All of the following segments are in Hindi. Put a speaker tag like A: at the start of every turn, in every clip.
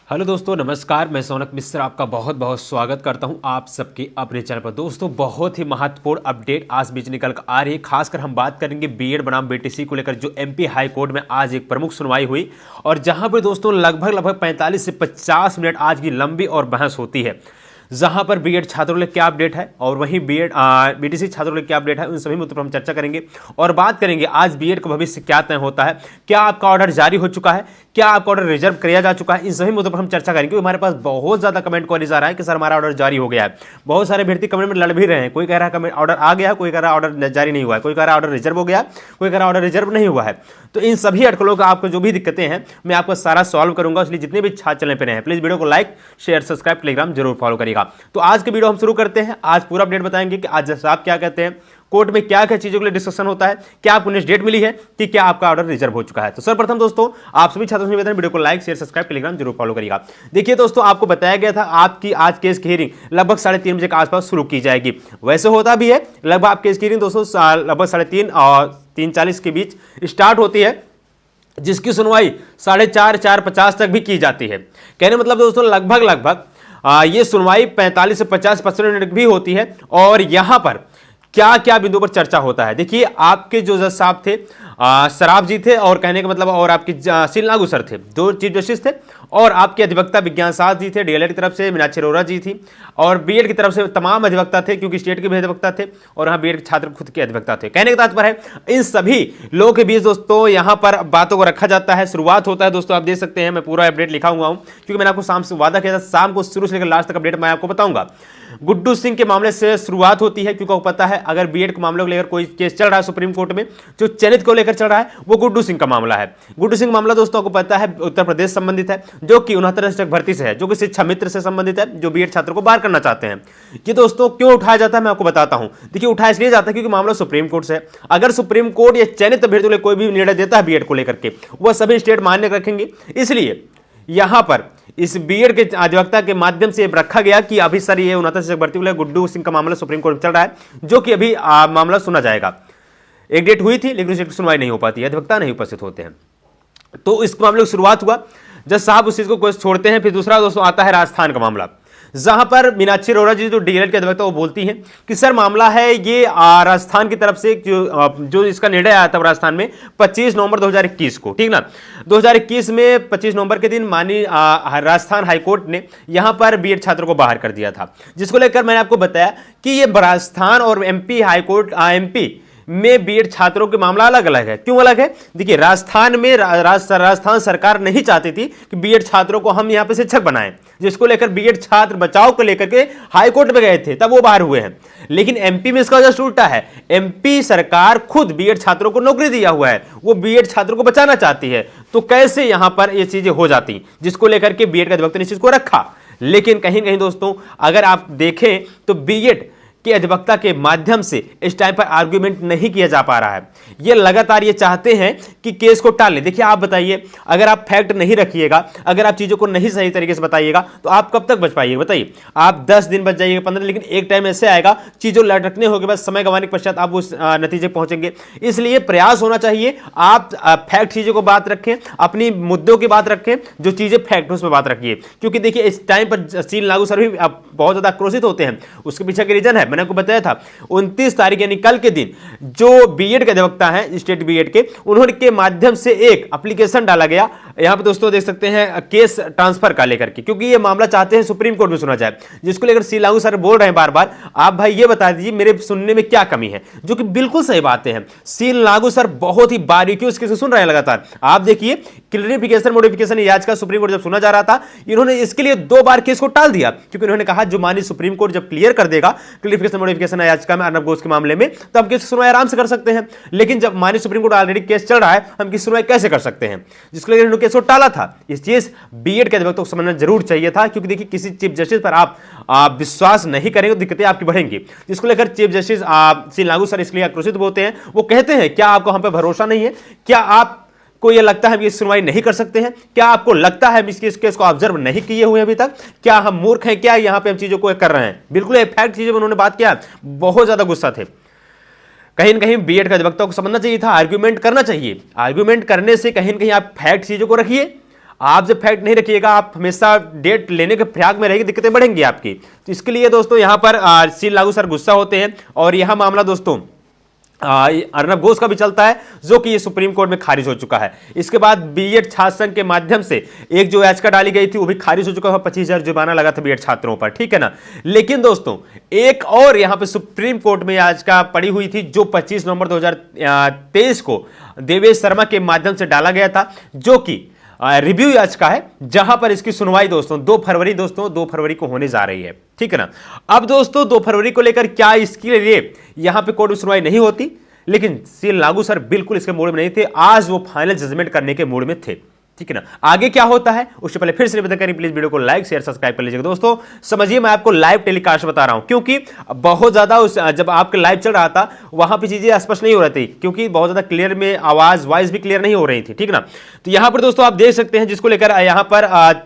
A: हेलो दोस्तों, नमस्कार। मैं सोनक मिश्र आपका बहुत बहुत स्वागत करता हूं आप सबके अपने चैनल पर। दोस्तों, बहुत ही महत्वपूर्ण अपडेट आज बीच निकल कर आ रही है। खासकर हम बात करेंगे बीएड बनाम बीटीसी को लेकर, जो एमपी हाई कोर्ट में आज एक प्रमुख सुनवाई हुई और जहां पर दोस्तों लगभग 45 से 50 मिनट आज की लंबी और बहस होती है। जहां पर बीएड छात्रों के लिए क्या अपडेट है और वहीं बीटीसी छात्रों के लिए क्या अपडेट है, उन सभी मुद्दों पर हम चर्चा करेंगे और बात करेंगे आज बीएड का भविष्य क्या तय होता है, क्या आपका ऑर्डर जारी हो चुका है, क्या आपका ऑर्डर रिजर्व किया जा चुका है। इन सभी मुद्दों पर हम चर्चा करेंगे क्योंकि हमारे पास बहुत ज्यादा कमेंट कॉलेज आ रहा है कि सर हमारा ऑर्डर जारी हो गया है। बहुत सारे अभ्यर्थी कमेंट में लड़ भी रहे हैं। कोई कह रहा है कमेंट ऑर्डर आ गया, कोई कह रहा है ऑर्डर जारी नहीं हुआ है, कोई कह रहा है ऑर्डर रिजर्व हो गया, कोई कह रहा है ऑर्डर रिजर्व नहीं हुआ है। तो इन सभी अटकलों का आपको जो भी दिक्कतें हैं मैं आपको सारा सॉल्व करूंगा। इसलिए जितने भी छात्र चैनल पर हैं प्लीज वीडियो को लाइक शेयर सब्सक्राइब टेलीग्राम जरूर फॉलो करिएगा। तो आज के वीडियो हम शुरू करते हैं। आज पूरा अपडेट बताएंगे कि आज आप क्या कहते हैं, कोर्ट में क्या क्या चीजों के लिए डिस्कशन होता है, क्या आपको नेक्स्ट डेट मिली है कि क्या आपका ऑर्डर रिजर्व हो चुका है। तो सर्वप्रथम दोस्तों आप सभी छात्रों से निवेदन, वीडियो को लाइक शेयर सब्सक्राइब टेलीग्राम जरूर फॉलो करिएगा। देखिए दोस्तों, आपको बताया गया था आपकी आज केस की हियरिंग लगभग 3:30 बजे के आसपास शुरू की जाएगी। वैसे होता भी है, लगभग आप केस की हियरिंग दोस्तों लगभग 3:30 और 3:40 के बीच स्टार्ट होती है, जिसकी सुनवाई 4:30 4:50 तक भी की जाती है। कहने मतलब दोस्तों लगभग ये सुनवाई 45 से 50 मिनट भी होती है। और यहां पर क्या क्या बिंदुओं पर चर्चा होता है, देखिए आपके जो जज साहब थे सराफ जी थे और कहने का मतलब और आपके सील नागू सर थे, दो चीफ जस्टिस थे, और आपके अधिवक्ता विज्ञान साहब जी थे, डीएलएड की तरफ से मीनाक्षी अरोरा जी थी, और बीएड की तरफ से तमाम अधिवक्ता थे क्योंकि स्टेट के भी अधिवक्ता थे और यहाँ बीएड के छात्र खुद के अधिवक्ता थे। कहने का तात्पर्य है इन सभी लोगों के बीच दोस्तों यहाँ पर बातों को रखा जाता है। शुरुआत होता है दोस्तों, आप देख सकते हैं मैं पूरा अपडेट लिखा हुआ हूँ क्योंकि मैंने आपको शाम से वादा किया था, शाम को शुरू से लेकर लास्ट तक अपडेट मैं आपको बताऊंगा। गुड्डू सिंह के मामले से शुरुआत होती है क्योंकि आपको पता है अगर बीएड के मामले को लेकर कोई केस चल रहा है सुप्रीम कोर्ट में, जो चयनित को लेकर चल रहा है वो गुड्डू सिंह का मामला है। गुड्डू सिंह मामला दोस्तों आपको पता है उत्तर प्रदेश संबंधित है, जो कि 69 भर्ती से है, जो कि शिक्षा मित्र से संबंधित है, जो बीएड छात्रों को बाहर करना चाहते हैं। ये दोस्तों क्यों उठाया जाता है मैं आपको बताता हूं। देखिए उठाया इसलिए जाता है क्योंकि मामला सुप्रीम कोर्ट से है। अगर सुप्रीम कोर्ट या चयनित अभ्यर्थियों के लिए कोई भी निर्णय देता है बीएड को लेकर के, वह सभी स्टेट मान्य रखेंगे। इसलिए यहां पर इस बीएड के अधिवक्ता के माध्यम से रखा गया कि अभी सर ये 69 भर्ती को गुड्डू सिंह का मामला सुप्रीम कोर्ट में चल रहा है, जो कि अभी मामला सुना जाएगा। एक डेट हुई थी लेकिन उस डेट की सुनवाई नहीं हो पाती, अधिवक्ता नहीं उपस्थित होते हैं। तो इस मामले की शुरुआत हुआ, जज साहब उस चीज को छोड़ते हैं। फिर दूसरा दोस्तों आता है राजस्थान का मामला, जहां पर मीनाक्षी अरोरा जी जो डीएलएड के अधिवक्ता वो बोलती हैं कि सर मामला है ये राजस्थान की तरफ से जो इसका निर्णय आया था राजस्थान में 25 नवंबर 2021 को, ठीक ना। 2021 में 25 नवंबर के दिन माननीय राजस्थान हाईकोर्ट ने यहां पर बीएड छात्रों को बाहर कर दिया था, जिसको लेकर मैंने आपको बताया कि ये राजस्थान और एमपी हाईकोर्ट एमपी में बीएड छात्रों के मामला अलग अलग है। क्यों अलग है? देखिए राजस्थान में राजस्थान सरकार नहीं चाहती थी कि बीएड छात्रों को हम यहां पे शिक्षक बनाएं, जिसको लेकर बीएड छात्र बचाव को लेकर के हाई कोर्ट में गए थे, तब वो बाहर हुए हैं। लेकिन एमपी में इसका जस्ट उल्टा है, एमपी सरकार खुद बीएड छात्रों को नौकरी दिया हुआ है, वो बीएड छात्रों को बचाना चाहती है। तो कैसे यहां पर ये चीजें हो जाती, जिसको लेकर के बीएड का अधिवक्ता ने इस चीज को रखा। लेकिन कहीं कहीं दोस्तों अगर आप देखें तो बीएड के अधिवक्ता के माध्यम से इस टाइम पर आर्गुमेंट नहीं किया जा पा रहा है। ये लगातार ये चाहते हैं कि केस को टाल लें। देखिए आप बताइए, अगर आप फैक्ट नहीं रखिएगा, अगर आप चीजों को नहीं सही तरीके से बताइएगा तो आप कब तक बच पाइएगा बताइए। आप 10 दिन बच जाइएगा, 15, लेकिन एक टाइम ऐसे आएगा चीजों लटकने होगे, बस समय गंवाने के पश्चात आप उस नतीजे पहुंचेंगे। इसलिए प्रयास होना चाहिए आप फैक्ट चीजों को बात रखें, अपनी मुद्दों की बात रखें, जो चीजें फैक्ट उस पर बात रखिए। क्योंकि देखिए इस टाइम पर सील नागू सर भी बहुत ज्यादा आक्रोशित होते हैं, उसके पीछे का रीजन है मैंने आपको बताया था 29 तारीख यानी कल के दिन जो बीएड के अधिवक्ता हैं स्टेट बीएड के, उन्होंने के माध्यम से एक एप्लीकेशन डाला गया। यहां पे दोस्तों देख सकते हैं केस ट्रांसफर का लेकर के, क्योंकि ये मामला चाहते हैं सुप्रीम कोर्ट में सुना जाए, जिसको लेकर सी लागू सर बोल रहे हैं बार बार आप भाई ये बता दीजिए मेरे सुनने में क्या कमी है, जो कि बिल्कुल सही बातें हैं। सी लागू सर बहुत ही बारीकियों से सुन रहे हैं लगातार। आप देखिए क्लियरिफिकेशन मोडिफिकेशन याचिका सुप्रीम कोर्ट जब सुना जा रहा था, इन्होंने इसके लिए 2 बार केस को टाल दिया, क्योंकि उन्होंने कहा जो माननीय सुप्रीम कोर्ट जब क्लियर कर देगा क्लियरिफिकेशन मोडिफिकेशन याचिका में अर्नब घोष के मामले में, तो हम केस सुनवाई आराम से कर सकते हैं। लेकिन जब माननीय सुप्रीम कोर्ट ऑलरेडी केस चल रहा है, हम किस सुनवाई कैसे कर सकते हैं, जिसके लिए इन्होंने केस को टाला था। इस चीज बीएड के अधिवक्ता को समझना जरूर चाहिए था, क्योंकि देखिए किसी चीफ जस्टिस पर आप विश्वास नहीं करेंगे तो दिक्कतें आपकी बढ़ेंगी, जिसको लेकर चीफ जस्टिस सी लागू सर इसलिए आक्रोशित होते हैं। वो कहते हैं क्या आपको हम पे भरोसा नहीं है, क्या आप को यह लगता है हम ये सुनवाई नहीं कर सकते हैं, क्या आपको लगता है हम इस केस को ऑब्जर्व नहीं किए हुए अभी तक, क्या हम मूर्ख हैं, क्या यहां पे हम चीजों को कर रहे हैं। बिल्कुल फैक्ट चीजों में उन्होंने बात किया, बहुत ज्यादा गुस्सा थे। कहीं न कहीं बीएड का अधिवक्ता को समझना चाहिए था, आर्ग्यूमेंट करना चाहिए। आर्ग्यूमेंट करने से कहीं न कहीं आप फैक्ट चीजों को रखिए, आप जब फैक्ट नहीं रखिएगा, आप हमेशा डेट लेने के प्रयाग में रहेगी, दिक्कतें बढ़ेंगी आपकी। तो इसके लिए दोस्तों यहाँ पर सी लागू सर गुस्सा होते हैं और यह मामला दोस्तों अर्नब घोष का भी चलता है, जो कि ये सुप्रीम कोर्ट में खारिज हो चुका है। इसके बाद बीएड छात्र संघ के माध्यम से एक जो याचिका डाली गई थी वो भी खारिज हो चुका है, 25,000 जुर्माना लगा था बीएड छात्रों पर, ठीक है ना। लेकिन दोस्तों एक और यहां पे सुप्रीम कोर्ट में याचिका पड़ी हुई थी, जो 25 नवंबर 2023 को देवेश शर्मा के माध्यम से डाला गया था, जो कि रिव्यू याचिका है, जहां पर इसकी सुनवाई दोस्तों 2 फरवरी को होने जा रही है, ठीक है ना। अब दोस्तों 2 फरवरी को लेकर क्या इसके लिए यहां पे कोर्ट में सुनवाई नहीं होती, लेकिन सी लागू सर बिल्कुल इसके मूड में नहीं थे, आज वो फाइनल जजमेंट करने के मूड में थे, ठीक है ना। आगे क्या होता है उससे पहले फिर से निवेदन करें, प्लीज वीडियो को लाइक शेयर सब्सक्राइब कर लीजिएगा। दोस्तों समझिए, मैं आपको लाइव टेलीकास्ट बता रहा हूं, क्योंकि बहुत ज्यादा जब आपके लाइव चल रहा था वहां पे चीजें स्पष्ट नहीं हो रही थी, क्योंकि बहुत ज्यादा क्लियर में आवाज वॉइस भी क्लियर नहीं हो रही थी, ठीक है ना। तो यहां पर दोस्तों आप देख सकते हैं, जिसको लेकर यहां पर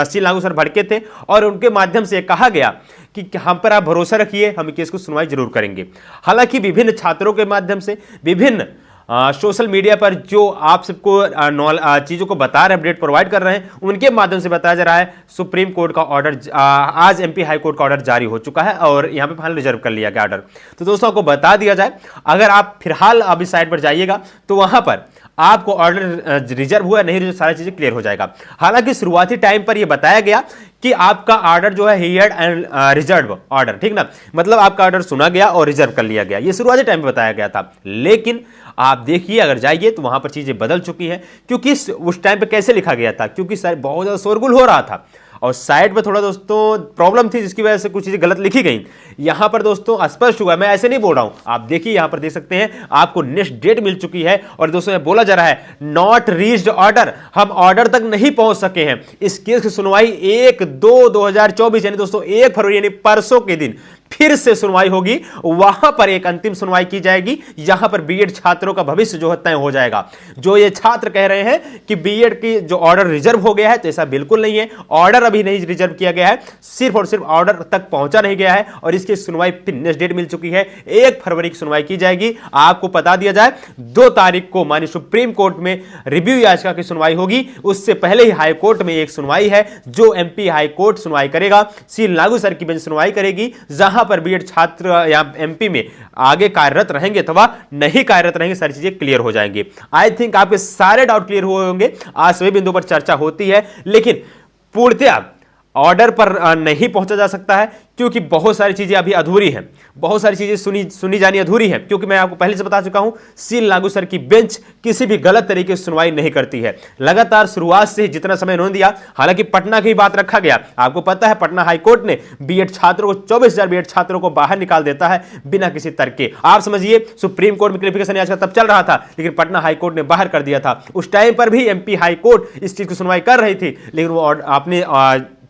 A: सी लागू सर भड़के थे और उनके माध्यम से कहा गया कि हम पर आप भरोसा रखिए, हम केस को सुनवाई जरूर करेंगे। हालांकि विभिन्न छात्रों के माध्यम से, विभिन्न सोशल मीडिया पर जो आप सबको चीज़ों को बता रहे हैं, अपडेट प्रोवाइड कर रहे हैं, उनके माध्यम से बताया जा रहा है सुप्रीम कोर्ट का ऑर्डर, आज एमपी हाई कोर्ट का ऑर्डर जारी हो चुका है और यहां पे फाइनल रिजर्व कर लिया गया ऑर्डर। तो दोस्तों आपको बता दिया जाए, अगर आप फिलहाल अभी साइट पर जाइएगा तो वहां पर आपको ऑर्डर रिजर्व हुआ नहीं, रिजर्व सारी चीजें क्लियर हो जाएगा। हालांकि शुरुआती टाइम पर यह बताया गया कि आपका ऑर्डर जो है हियर्ड एंड रिजर्व ऑर्डर, ठीक ना, मतलब आपका ऑर्डर सुना गया और रिजर्व कर लिया गया, ये शुरुआती टाइम पे बताया गया था। लेकिन आप देखिए, अगर जाइए तो वहां पर चीजें बदल चुकी हैं, क्योंकि उस टाइम पे कैसे लिखा गया था, क्योंकि बहुत ज्यादा शोरगुल हो रहा था और साइड पे थोड़ा दोस्तों प्रॉब्लम थी, जिसकी वजह से कुछ चीजें गलत लिखी गई। यहां पर दोस्तों स्पष्ट हुआ, मैं ऐसे नहीं बोल रहा हूं, आप देखिए यहां पर देख सकते हैं आपको नेक्स्ट डेट मिल चुकी है और दोस्तों बोला जा रहा है नॉट रीच्ड ऑर्डर, हम ऑर्डर तक नहीं पहुंच सके हैं। इस केस की सुनवाई 1/2/2024 यानी दोस्तों 1 फरवरी यानी परसों के दिन फिर से सुनवाई होगी, वहां पर एक अंतिम सुनवाई की जाएगी, यहां पर बीएड छात्रों का भविष्य जो है तय हो जाएगा। जो ये छात्र कह रहे हैं कि बीएड की जो ऑर्डर रिजर्व हो गया है, तो ऐसा बिल्कुल नहीं है, ऑर्डर अभी नहीं रिजर्व किया गया है, सिर्फ और सिर्फ ऑर्डर तक पहुंचा नहीं गया है और इसकी सुनवाई नेक्स्ट डेट मिल चुकी है, 1 फरवरी की सुनवाई की जाएगी। आपको बता दिया जाए 2 तारीख को माननीय सुप्रीम कोर्ट में रिव्यू याचिका की सुनवाई होगी, उससे पहले ही हाई कोर्ट में एक सुनवाई है, जो एमपी हाई कोर्ट सुनवाई करेगा, सी लागू सर की बेंच सुनवाई करेगी, जहां पर बीएड छात्र या एमपी में आगे कार्यरत रहेंगे अथवा नहीं कार्यरत रहेंगे, सारी चीजें क्लियर हो जाएंगी। आई थिंक आपके सारे डाउट क्लियर हुए होंगे। आज सभी बिंदुओं पर चर्चा होती है, लेकिन पूर्णतया ऑर्डर पर नहीं पहुंचा जा सकता है, क्योंकि बहुत सारी चीजें अभी अधूरी हैं, बहुत सारी चीजें सुनी जानी अधूरी है, क्योंकि मैं आपको पहले से बता चुका हूं सी लागू सर की बेंच किसी भी गलत तरीके से सुनवाई नहीं करती है। लगातार शुरुआत से जितना समय उन्होंने दिया, हालांकि पटना की बात रखा गया, आपको पता है पटना हाईकोर्ट ने बीएड छात्रों को 24,000 बीएड छात्रों को बाहर निकाल देता है बिना किसी तर्क के। आप समझिए, सुप्रीम कोर्ट में क्लेरिफिकेशन याचिका तब चल रहा था, लेकिन पटना हाईकोर्ट ने बाहर कर दिया था। उस टाइम पर भी एमपी हाईकोर्ट इस चीज की सुनवाई कर रही थी, लेकिन वो आपने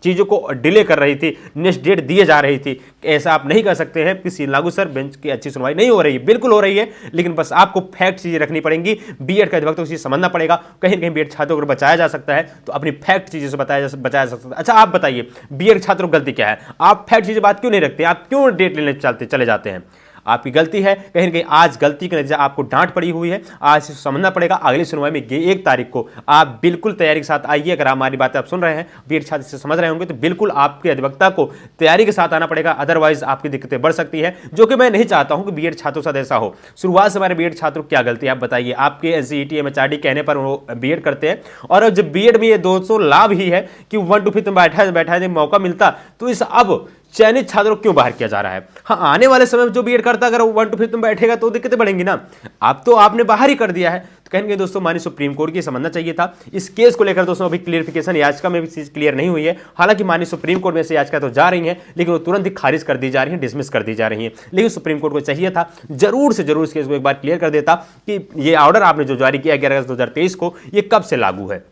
A: चीजों को डिले कर रही थी, नेक्स्ट डेट दिए जा रही थी। ऐसा आप नहीं कर सकते हैं कि सी लागू सर बेंच की अच्छी सुनवाई नहीं हो रही है, बिल्कुल हो रही है, लेकिन बस आपको फैक्ट चीजें रखनी पड़ेंगी। बीएड का अधिवक्ता को चीज समझना पड़ेगा, कहीं ना कहीं बीएड छात्रों को बचाया जा सकता है, तो अपनी फैक्ट चीजें से बचाया जा सकता है। अच्छा आप बताइए, बीएड छात्रों की गलती क्या है? आप फैक्ट चीजें बात क्यों नहीं रखते? आप क्यों डेट लेने चले जाते हैं? आपकी गलती है, कहीं ना कहीं आज गलती का नतीजा आपको डांट पड़ी हुई है, आज समझना पड़ेगा। अगली सुनवाई में 1 तारीख को आप बिल्कुल तैयारी के साथ आइए। अगर हमारी बातें आप सुन रहे हैं, बीएड छात्र से समझ रहे होंगे, तो बिल्कुल आपके अधिवक्ता को तैयारी के साथ आना पड़ेगा, अदरवाइज आपकी दिक्कतें बढ़ सकती है, जो कि मैं नहीं चाहता हूं कि बीएड छात्रों के साथ ऐसा हो। शुरुआत से हमारे बीएड छात्रों को क्या गलती है आप बताइए? आपके एनसीईटी एमएचआरडी कहने पर वो बीएड करते हैं, और जब बीएड में ये 200 लाभ ही है कि 1 to 5 में बैठाने मौका मिलता, तो इस अब चयनित छात्रों को क्यों बाहर किया जा रहा है? हाँ, आने वाले समय में जो बीएड करता अगर 1 to 5 में बैठेगा तो दिक्कतें बढ़ेंगी ना। अब तो आपने बाहर ही कर दिया है, तो कहेंगे दोस्तों माननीय सुप्रीम कोर्ट की समझना चाहिए था। इस केस को लेकर दोस्तों अभी क्लियरिफिकेशन याचिका में भी चीज क्लियर नहीं हुई है। हालांकि माननीय सुप्रीम कोर्ट में से याचिका तो जा रही है, लेकिन वो तुरंत ही खारिज कर दी जा रही है, डिसमिस कर दी जा रही है। लेकिन सुप्रीम कोर्ट को चाहिए था जरूर से जरूर इस केस को एक बार क्लियर कर देता कि ये ऑर्डर आपने जो जारी किया 11 अगस्त 2023 को, ये कब से लागू है,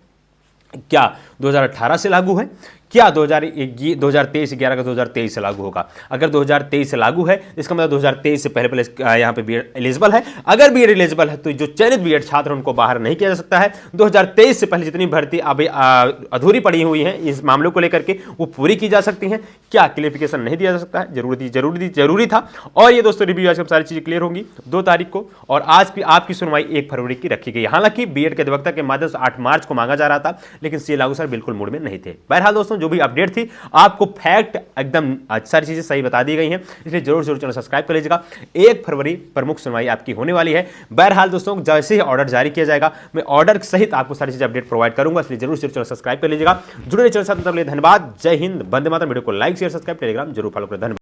A: क्या 2018 से लागू है क्या 2023 11 का 2023 से लागू होगा? अगर 2023 से लागू है इसका मतलब 2023 से पहले यहाँ पे बीएड एलिजिबल है। अगर बीएड एलिजिबल है तो जो चयनित बीएड छात्र उनको बाहर नहीं किया जा सकता है। 2023 से पहले जितनी भर्ती अभी अधूरी पड़ी हुई है इस मामलों को लेकर के वो पूरी की जा सकती हैं। क्या क्लियरिफिकेशन नहीं दिया जा सकता है? जरूरी था। और ये दोस्तों रिव्यू आज सारी चीजें क्लियर होंगी 2 तारीख को, और आज भी आपकी सुनवाई 1 फरवरी की रखी गई। हालांकि बीएड के अधिवक्ता के माध्यम से 8 मार्च को मांगा जा रहा था, लेकिन सीए लागू सर बिल्कुल मूड में नहीं थे। बहरहाल दोस्तों जो भी अपडेट थी आपको फैक्ट एकदम सारी चीजें सही बता दी गई हैं, इसलिए जरूर चैनल सब्सक्राइब कर लीजिएगा। 1 फरवरी प्रमुख सुनवाई आपकी होने वाली है। बहरहाल दोस्तों जैसे ही ऑर्डर जारी किया जाएगा मैं ऑर्डर सहित आपको सारी चीजें अपडेट प्रोवाइड करूंगा, इसलिए जरूर चैनल सब्सक्राइब कर लीजिएगा। जुड़े चैनल साथ, धन्यवाद। जय हिंद, वंदे मातरम। वीडियो को लाइक शेयर सब्सक्राइब टेलीग्राम जरूर फॉलो करें। धन्यवाद।